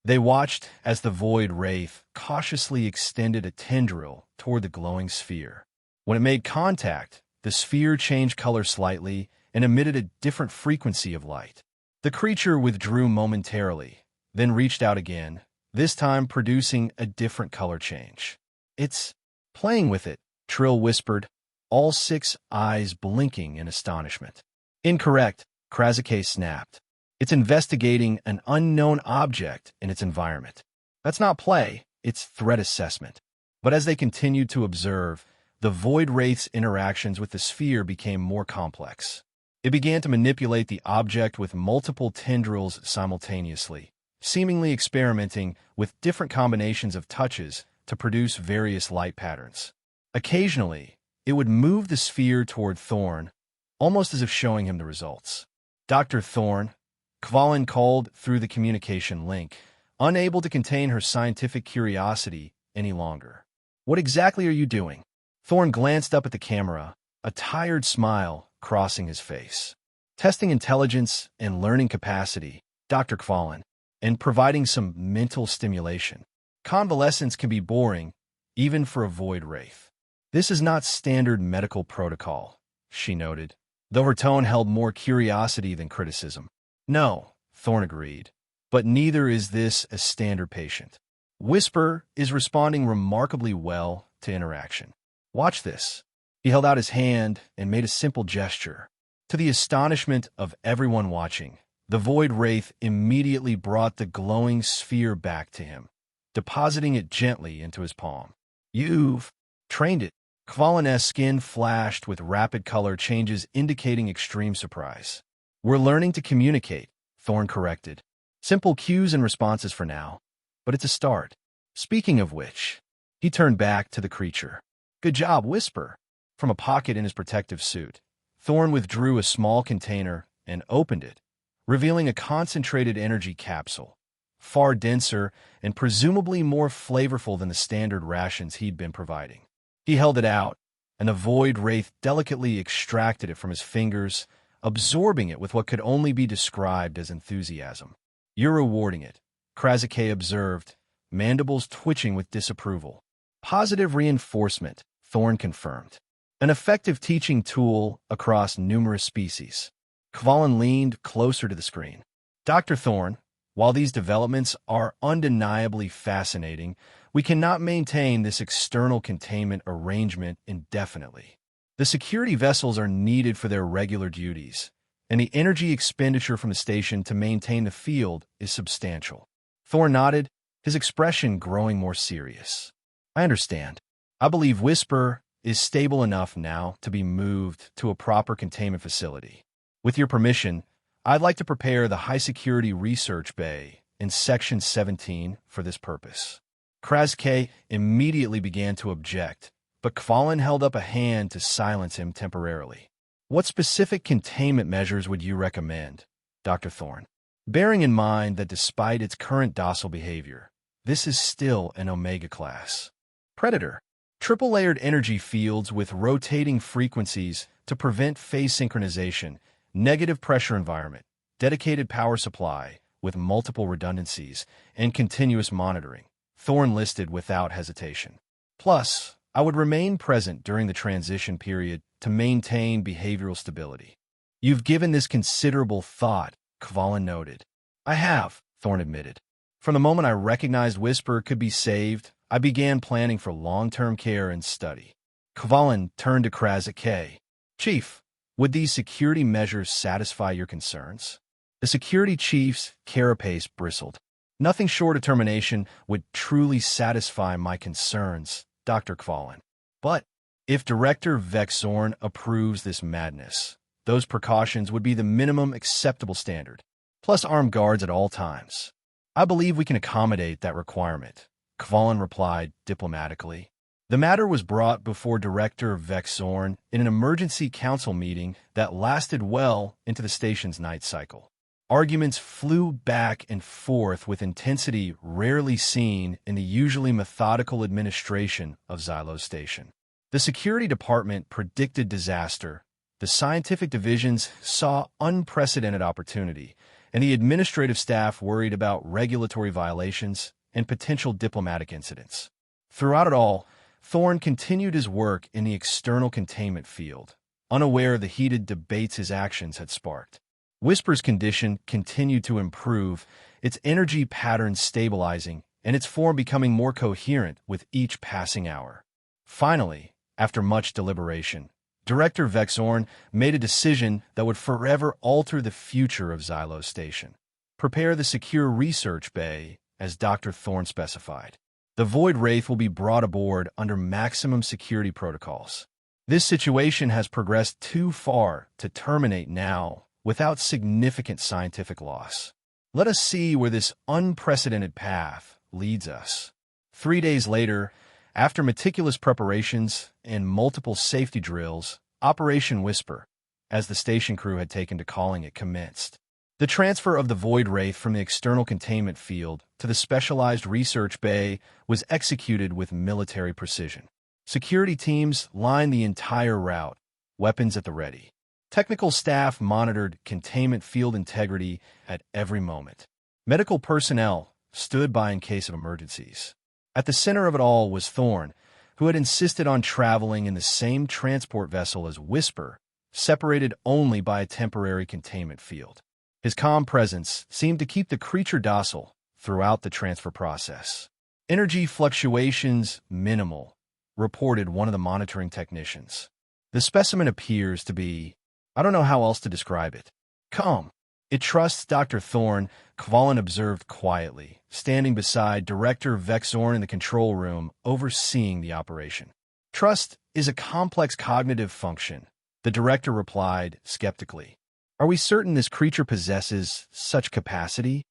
They watched as the Void Wraith cautiously extended a tendril toward the glowing sphere. When it made contact, the sphere changed color slightly and emitted a different frequency of light. The creature withdrew momentarily, then reached out again, this time producing a different color change. "It's playing with it," Trill whispered, all 6 eyes blinking in astonishment. "Incorrect," Krasake snapped. "It's investigating an unknown object in its environment. That's not play, it's threat assessment." But as they continued to observe, the Void Wraith's interactions with the sphere became more complex. It began to manipulate the object with multiple tendrils simultaneously, seemingly experimenting with different combinations of touches to produce various light patterns. Occasionally, it would move the sphere toward Thorn, almost as if showing him the results. "Dr. Thorn," Kvalin called through the communication link, unable to contain her scientific curiosity any longer. "What exactly are you doing?" Thorn glanced up at the camera, a tired smile crossing his face. "Testing intelligence and learning capacity, Dr. Kvalin, and providing some mental stimulation. Convalescence can be boring, even for a Void Wraith." "This is not standard medical protocol," she noted, though her tone held more curiosity than criticism. "No," Thorn agreed, "but neither is this a standard patient. Whisper is responding remarkably well to interaction. Watch this." He held out his hand and made a simple gesture. To the astonishment of everyone watching, the Void Wraith immediately brought the glowing sphere back to him, depositing it gently into his palm. "You've trained it." Kvalin's skin flashed with rapid color changes indicating extreme surprise. "We're learning to communicate," Thorn corrected. "Simple cues and responses for now, but it's a start. Speaking of which," he turned back to the creature. "Good job, Whisper." From a pocket in his protective suit, Thorn withdrew a small container and opened it, revealing a concentrated energy capsule, far denser and presumably more flavorful than the standard rations he'd been providing. He held it out, and the Void Wraith delicately extracted it from his fingers, absorbing it with what could only be described as enthusiasm. "You're rewarding it," Krasake observed, mandibles twitching with disapproval. "Positive reinforcement," Thorn confirmed. "An effective teaching tool across numerous species." Kvalin leaned closer to the screen. "Dr. Thorn, while these developments are undeniably fascinating, we cannot maintain this external containment arrangement indefinitely. The security vessels are needed for their regular duties, and the energy expenditure from the station to maintain the field is substantial." Thorn nodded, his expression growing more serious. "I understand. I believe Whisper is stable enough now to be moved to a proper containment facility. With your permission, I'd like to prepare the high-security research bay in Section 17 for this purpose." Krasake immediately began to object, but Kvalin held up a hand to silence him temporarily. "What specific containment measures would you recommend, Dr. Thorn? Bearing in mind that despite its current docile behavior, this is still an Omega class. Predator. Triple-layered energy fields with rotating frequencies to prevent phase synchronization, negative pressure environment, dedicated power supply with multiple redundancies, and continuous monitoring," Thorn listed without hesitation. "Plus, I would remain present during the transition period to maintain behavioral stability." "You've given this considerable thought," Kvalin noted. "I have," Thorn admitted. "From the moment I recognized Whisper could be saved, I began planning for long-term care and study." Kvalin turned to Krasake. "Chief, would these security measures satisfy your concerns?" The security chief's carapace bristled. "Nothing short of termination would truly satisfy my concerns, Dr. Kvalin. But if Director Vexorn approves this madness, those precautions would be the minimum acceptable standard, plus armed guards at all times. I believe we can accommodate that requirement," Kvalin replied diplomatically. The matter was brought before Director Vexorn in an emergency council meeting that lasted well into the station's night cycle. Arguments flew back and forth with intensity rarely seen in the usually methodical administration of Xylo's station. The security department predicted disaster, the scientific divisions saw unprecedented opportunity, and the administrative staff worried about regulatory violations and potential diplomatic incidents. Throughout it all, Thorne continued his work in the external containment field, unaware of the heated debates his actions had sparked. Whisper's condition continued to improve, its energy patterns stabilizing and its form becoming more coherent with each passing hour. Finally, after much deliberation, Director Vexorn made a decision that would forever alter the future of Xylos Station. Prepare the secure research bay, as Dr. Thorne specified. The Void Wraith will be brought aboard under maximum security protocols. This situation has progressed too far to terminate now without significant scientific loss. Let us see where this unprecedented path leads us. 3 days later, after meticulous preparations and multiple safety drills, Operation Whisper, as the station crew had taken to calling it, commenced. The transfer of the Void Wraith from the external containment field to the specialized research bay was executed with military precision. Security teams lined the entire route, weapons at the ready. Technical staff monitored containment field integrity at every moment. Medical personnel stood by in case of emergencies. At the center of it all was Thorne, who had insisted on traveling in the same transport vessel as Whisper, separated only by a temporary containment field. His calm presence seemed to keep the creature docile throughout the transfer process. Energy fluctuations minimal, reported one of the monitoring technicians. The specimen appears to be, I don't know how else to describe it, calm. It trusts Dr. Thorne, Kvalin observed quietly, standing beside Director Vexorn in the control room, overseeing the operation. Trust is a complex cognitive function, the director replied skeptically. Are we certain this creature possesses such capacity?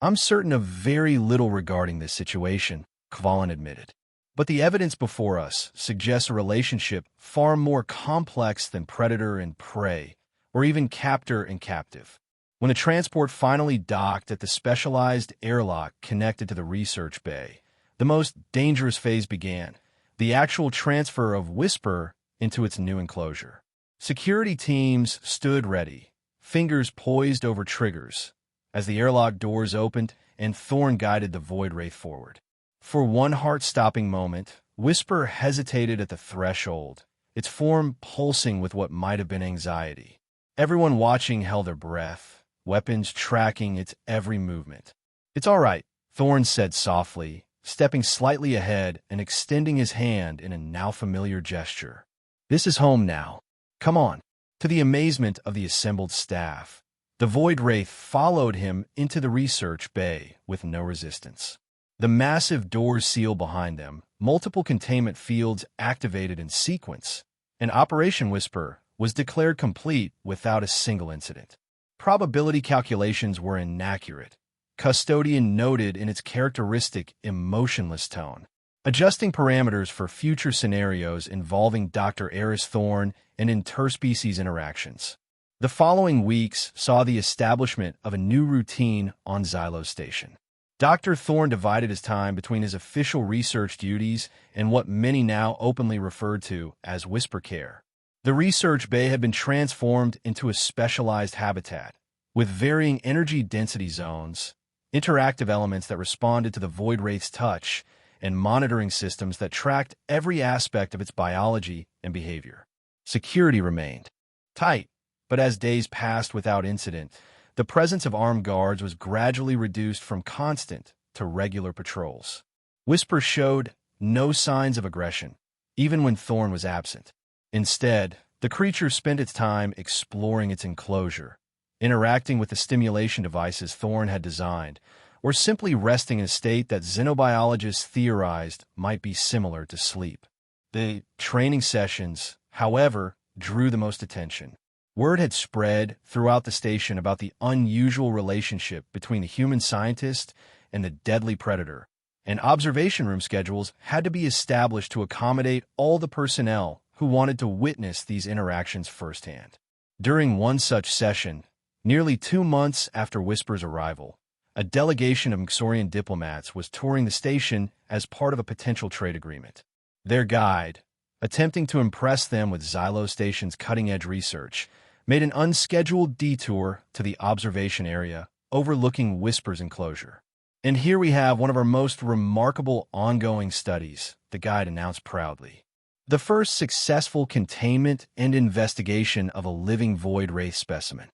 I'm certain of very little regarding this situation, Kvalin admitted. But the evidence before us suggests a relationship far more complex than predator and prey, or even captor and captive. When the transport finally docked at the specialized airlock connected to the research bay, the most dangerous phase began, the actual transfer of Whisper into its new enclosure. Security teams stood ready, fingers poised over triggers, as the airlock doors opened and Thorne guided the Void Wraith forward. For one heart-stopping moment, Whisper hesitated at the threshold, its form pulsing with what might have been anxiety. Everyone watching held their breath, weapons tracking its every movement. It's all right, Thorne said softly, stepping slightly ahead and extending his hand in a now-familiar gesture. This is home now. Come on. To the amazement of the assembled staff, the Void Wraith followed him into the research bay with no resistance. The massive doors seal behind them, multiple containment fields activated in sequence, and Operation Whisper was declared complete without a single incident. Probability calculations were inaccurate, Custodian noted in its characteristic emotionless tone. Adjusting parameters for future scenarios involving Dr. Eris Thorne and interspecies interactions. The following weeks saw the establishment of a new routine on Xylos Station. Dr. Thorne divided his time between his official research duties and what many now openly referred to as Whisper Care. The research bay had been transformed into a specialized habitat, with varying energy density zones, interactive elements that responded to the Void Wraith's touch, and monitoring systems that tracked every aspect of its biology and behavior. Security remained tight, but as days passed without incident, the presence of armed guards was gradually reduced from constant to regular patrols. Whisper showed no signs of aggression, even when Thorne was absent. Instead, the creature spent its time exploring its enclosure, interacting with the stimulation devices Thorne had designed, or simply resting in a state that xenobiologists theorized might be similar to sleep. The training sessions, however, drew the most attention. Word had spread throughout the station about the unusual relationship between the human scientist and the deadly predator, and observation room schedules had to be established to accommodate all the personnel who wanted to witness these interactions firsthand. During one such session, nearly 2 months after Whisper's arrival, a delegation of Mxorian diplomats was touring the station as part of a potential trade agreement. Their guide, attempting to impress them with Xylos Station's cutting-edge research, made an unscheduled detour to the observation area overlooking Whisper's enclosure. And here we have one of our most remarkable ongoing studies, the guide announced proudly. The first successful containment and investigation of a living void wraith specimen.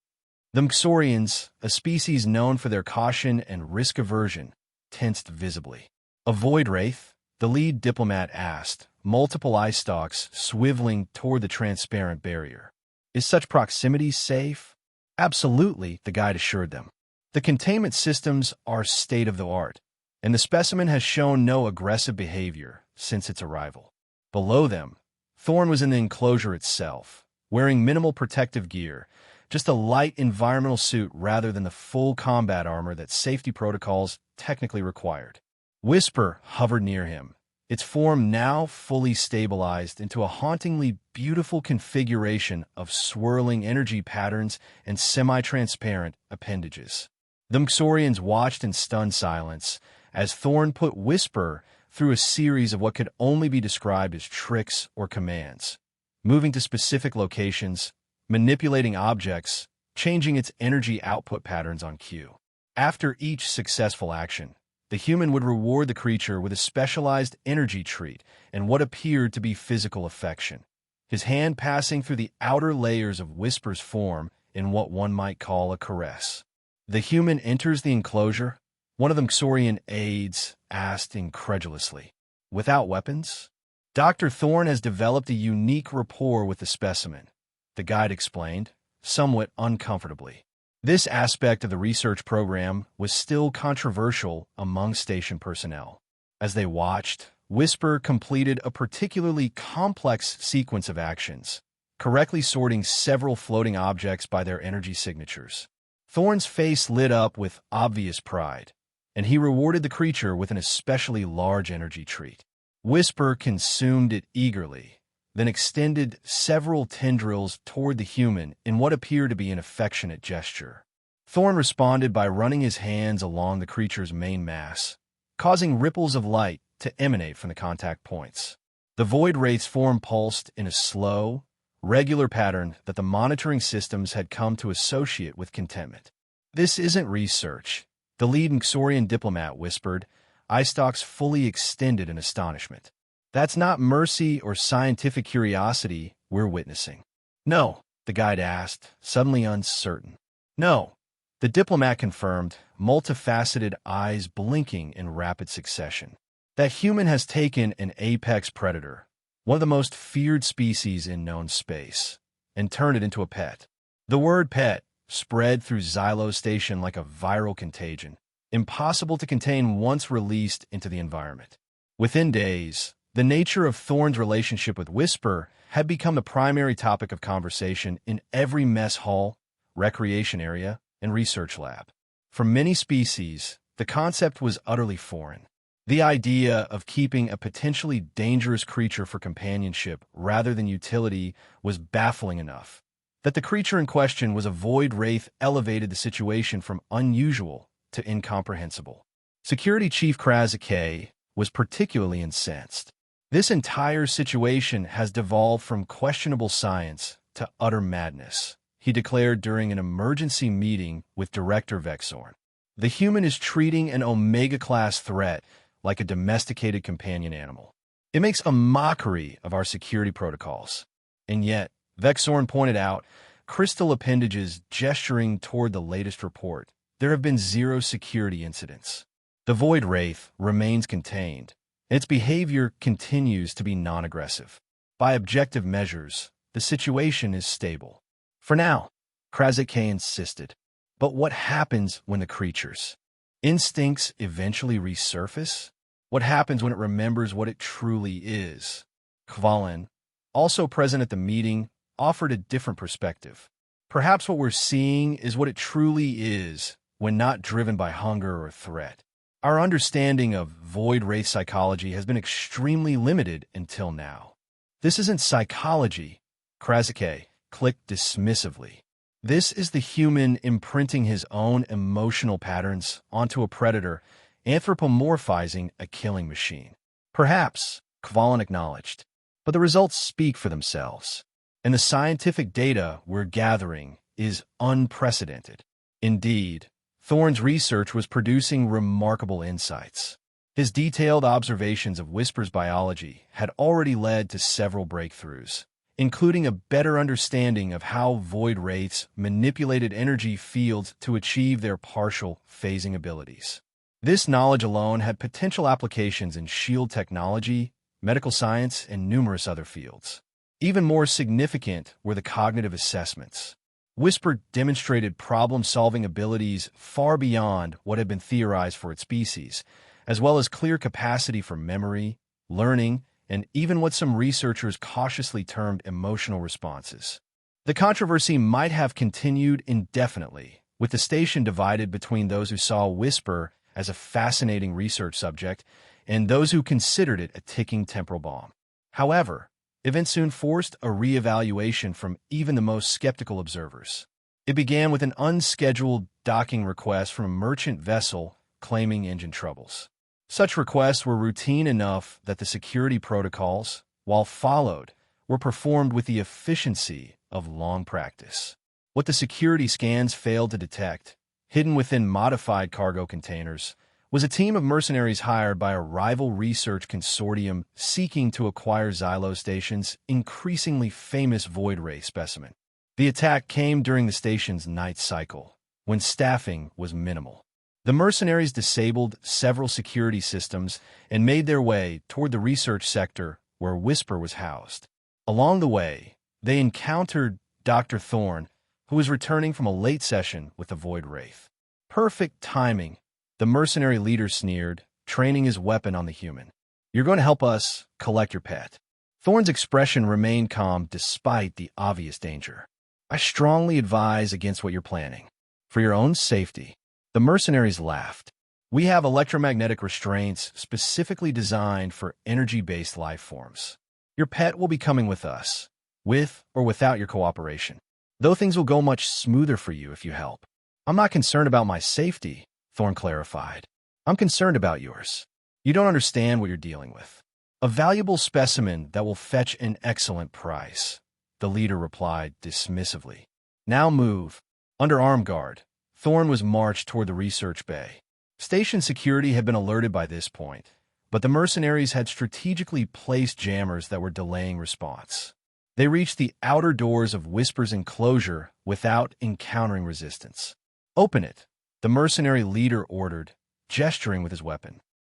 The Mxorians, a species known for their caution and risk aversion, tensed visibly. A void wraith? The lead diplomat asked, multiple eye stalks swiveling toward the transparent barrier. Is such proximity safe? Absolutely, the guide assured them. The containment systems are state-of-the-art, and the specimen has shown no aggressive behavior since its arrival. Below them, Thorn was in the enclosure itself, wearing minimal protective gear, just a light environmental suit rather than the full combat armor that safety protocols technically required. Whisper hovered near him, its form now fully stabilized into a hauntingly beautiful configuration of swirling energy patterns and semi-transparent appendages. The Mxorians watched in stunned silence as Thorn put Whisper through a series of what could only be described as tricks or commands, moving to specific locations, manipulating objects, changing its energy output patterns on cue. After each successful action, the human would reward the creature with a specialized energy treat and what appeared to be physical affection, his hand passing through the outer layers of Whisper's form in what one might call a caress. The human enters the enclosure, one of the Mxorian aides asked incredulously. Without weapons? Dr. Thorn has developed a unique rapport with the specimen, the guide explained, somewhat uncomfortably. This aspect of the research program was still controversial among station personnel. As they watched, Whisper completed a particularly complex sequence of actions, correctly sorting several floating objects by their energy signatures. Thorn's face lit up with obvious pride, and he rewarded the creature with an especially large energy treat. Whisper consumed it eagerly, then extended several tendrils toward the human in what appeared to be an affectionate gesture. Thorn responded by running his hands along the creature's main mass, causing ripples of light to emanate from the contact points. The void wraith's form pulsed in a slow, regular pattern that the monitoring systems had come to associate with contentment. This isn't research, the lead Mxorian diplomat whispered, eye stalks fully extended in astonishment. That's not mercy or scientific curiosity we're witnessing. No, the guide asked, suddenly uncertain. No, the diplomat confirmed, multifaceted eyes blinking in rapid succession. That human has taken an apex predator, one of the most feared species in known space, and turned it into a pet. The word pet spread through Xylo Station like a viral contagion, impossible to contain once released into the environment. Within days, the nature of Thorn's relationship with Whisper had become the primary topic of conversation in every mess hall, recreation area, and research lab. For many species, the concept was utterly foreign. The idea of keeping a potentially dangerous creature for companionship rather than utility was baffling enough. That the creature in question was a void wraith elevated the situation from unusual to incomprehensible. Security Chief Krasike was particularly incensed. This entire situation has devolved from questionable science to utter madness, he declared during an emergency meeting with Director Vexorn. The human is treating an Omega-class threat like a domesticated companion animal. It makes a mockery of our security protocols. And yet, Vexorn pointed out, crystal appendages gesturing toward the latest report, there have been 0 security incidents. The Void Wraith remains contained. Its behavior continues to be non-aggressive. By objective measures, the situation is stable. For now, Krasike insisted. But what happens when the creature's instincts eventually resurface? What happens when it remembers what it truly is? Kvalin, also present at the meeting, offered a different perspective. Perhaps what we're seeing is what it truly is when not driven by hunger or threat. Our understanding of void wraith psychology has been extremely limited until now. This isn't psychology, Krasike clicked dismissively. This is the human imprinting his own emotional patterns onto a predator, anthropomorphizing a killing machine. Perhaps, Kvalin acknowledged, but the results speak for themselves, and the scientific data we're gathering is unprecedented. Indeed, Thorne's research was producing remarkable insights. His detailed observations of Whisper's biology had already led to several breakthroughs, including a better understanding of how void wraiths manipulated energy fields to achieve their partial phasing abilities. This knowledge alone had potential applications in shield technology, medical science, and numerous other fields. Even more significant were the cognitive assessments. Whisper demonstrated problem-solving abilities far beyond what had been theorized for its species, as well as clear capacity for memory, learning, and even what some researchers cautiously termed emotional responses. The controversy might have continued indefinitely, with the station divided between those who saw Whisper as a fascinating research subject and those who considered it a ticking temporal bomb. However, events soon forced a re-evaluation from even the most skeptical observers. It began with an unscheduled docking request from a merchant vessel claiming engine troubles. Such requests were routine enough that the security protocols, while followed, were performed with the efficiency of long practice. What the security scans failed to detect, hidden within modified cargo containers, was a team of mercenaries hired by a rival research consortium seeking to acquire Xylo Station's increasingly famous void ray specimen. The attack came during the station's night cycle, when staffing was minimal. The mercenaries disabled several security systems and made their way toward the research sector where Whisper was housed. Along the way, they encountered Dr. Thorne, who was returning from a late session with the Void Wraith. Perfect timing, the mercenary leader sneered, training his weapon on the human. You're going to help us collect your pet. Thorne's expression remained calm despite the obvious danger. I strongly advise against what you're planning. For your own safety. The mercenaries laughed. We have electromagnetic restraints specifically designed for energy-based life forms. Your pet will be coming with us, with or without your cooperation. Though things will go much smoother for you if you help. I'm not concerned about my safety, Thorne clarified. I'm concerned about yours. You don't understand what you're dealing with. A valuable specimen that will fetch an excellent price, the leader replied dismissively. Now move. Under armed guard, Thorne was marched toward the research bay. Station security had been alerted by this point, but the mercenaries had strategically placed jammers that were delaying response. They reached the outer doors of Whisper's enclosure without encountering resistance. Open it, the mercenary leader ordered, gesturing with his weapon.